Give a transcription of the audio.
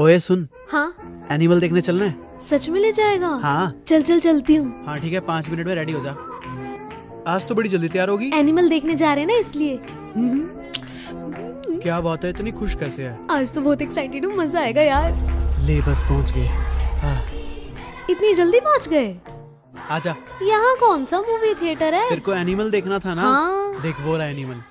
ओए सुन, हाँ एनिमल देखने चलना है। सच में ले जाएगा? हाँ चल चल चलती हूँ। हाँ ठीक है, 5 मिनट में रेडी हो जा। आज तो बड़ी जल्दी तैयार होगी। एनिमल देखने जा रहे हैं ना इसलिए। क्या बात है, इतनी खुश कैसे है? आज तो बहुत एक्साइटेड हूँ, मजा आएगा यार। ले बस पहुंच गए। इतनी जल्दी पहुँच गए? आजा। यहाँ कौन सा मूवी थिएटर है? तेरे को एनिमल देखना था ना? हाँ। देख वो रहा एनिमल।